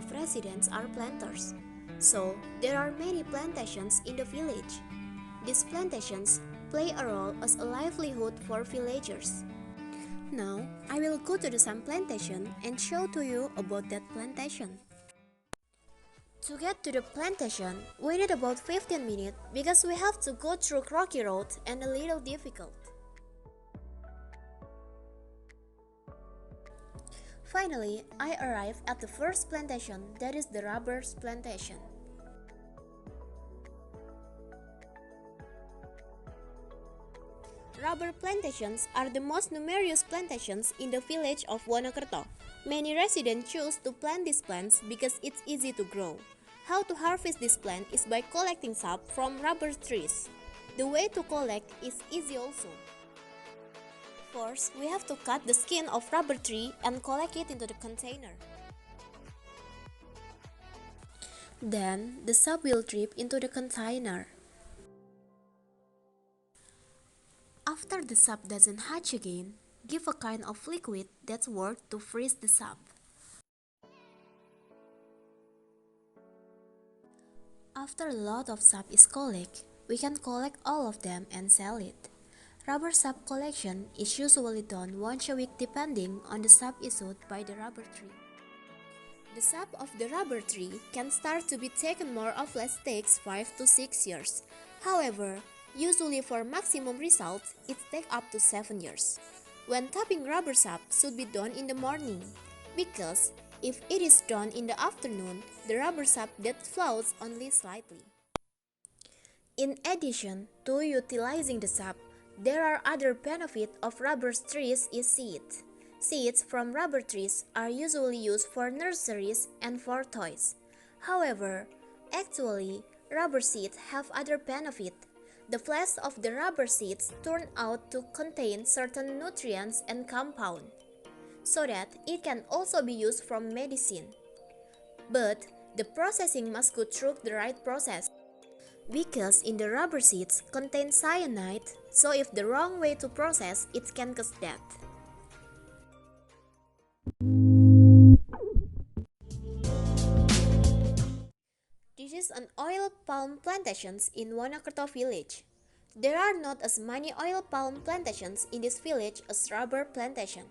of residents are planters. So, there are many plantations in the village. These plantations play a role as a livelihood for villagers. Now, I will go to some plantation and show to you about that plantation. To get to the plantation, we need about 15 minutes because we have to go through rocky road and a little difficult. Finally, I arrived at the first plantation, that is the rubber plantation. Rubber plantations are the most numerous plantations in the village of Wonokerto. Many residents choose to plant these plants because it's easy to grow. How to harvest this plant is by collecting sap from rubber trees. The way to collect is easy also. First, we have to cut the skin of rubber tree and collect it into the container. Then, the sap will drip into the container. After the sap doesn't hatch again, give a kind of liquid that's worth to freeze the sap. After a lot of sap is collected, we can collect all of them and sell it. Rubber sap collection is usually done once a week depending on the sap issued by the rubber tree. The sap of the rubber tree can start to be taken more or less takes 5 to 6 years. However, usually for maximum results, it takes up to 7 years. When tapping rubber sap should be done in the morning, because if it is done in the afternoon, the rubber sap that flows only slightly. In addition to utilizing the sap, there are other benefits of rubber trees is seeds. Seeds from rubber trees are usually used for nurseries and for toys. However, actually, rubber seeds have other benefits. The flesh of the rubber seeds turn out to contain certain nutrients and compounds, so that it can also be used for medicine. But the processing must go through the right process, because in the rubber seeds contain cyanide, so if the wrong way to process, it can cause death. This is an oil palm plantations in Wonokerto village. There are not as many oil palm plantations in this village as rubber plantation,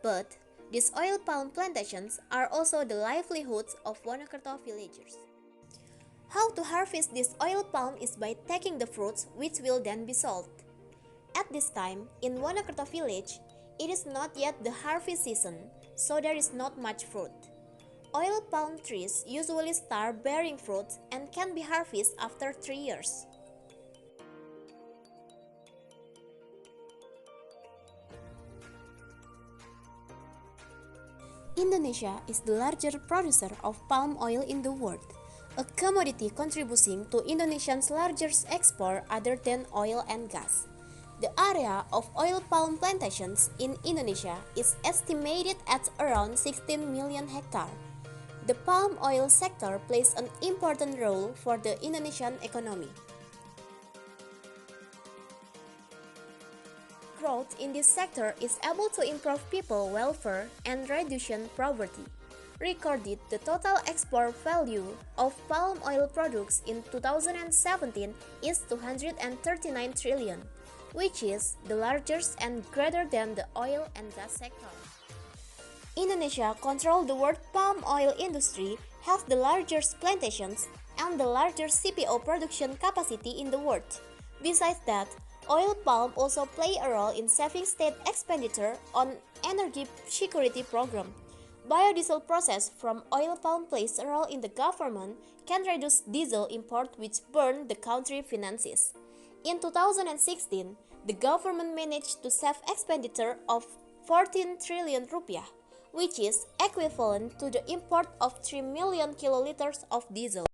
but these oil palm plantations are also the livelihoods of Wonokerto villagers. How to harvest this oil palm is by taking the fruits which will then be sold. At this time, in Wonokerto village, it is not yet the harvest season, so there is not much fruit. Oil palm trees usually start bearing fruit and can be harvested after 3 years. Indonesia is the largest producer of palm oil in the world, a commodity contributing to Indonesia's largest export other than oil and gas. The area of oil palm plantations in Indonesia is estimated at around 16 million hectares. The palm oil sector plays an important role for the Indonesian economy. Growth in this sector is able to improve people's welfare and reduce poverty. Recorded the total export value of palm oil products in 2017 is 239 trillion, which is the largest and greater than the oil and gas sector. Indonesia controls the world palm oil industry, has the largest plantations, and the largest CPO production capacity in the world. Besides that, oil palm also play a role in saving state expenditure on energy security program. Biodiesel process from oil palm plays a role in the government can reduce diesel import which burn the country finances. In 2016, the government managed to save expenditure of 14 trillion rupiah, which is equivalent to the import of 3 million kiloliters of diesel.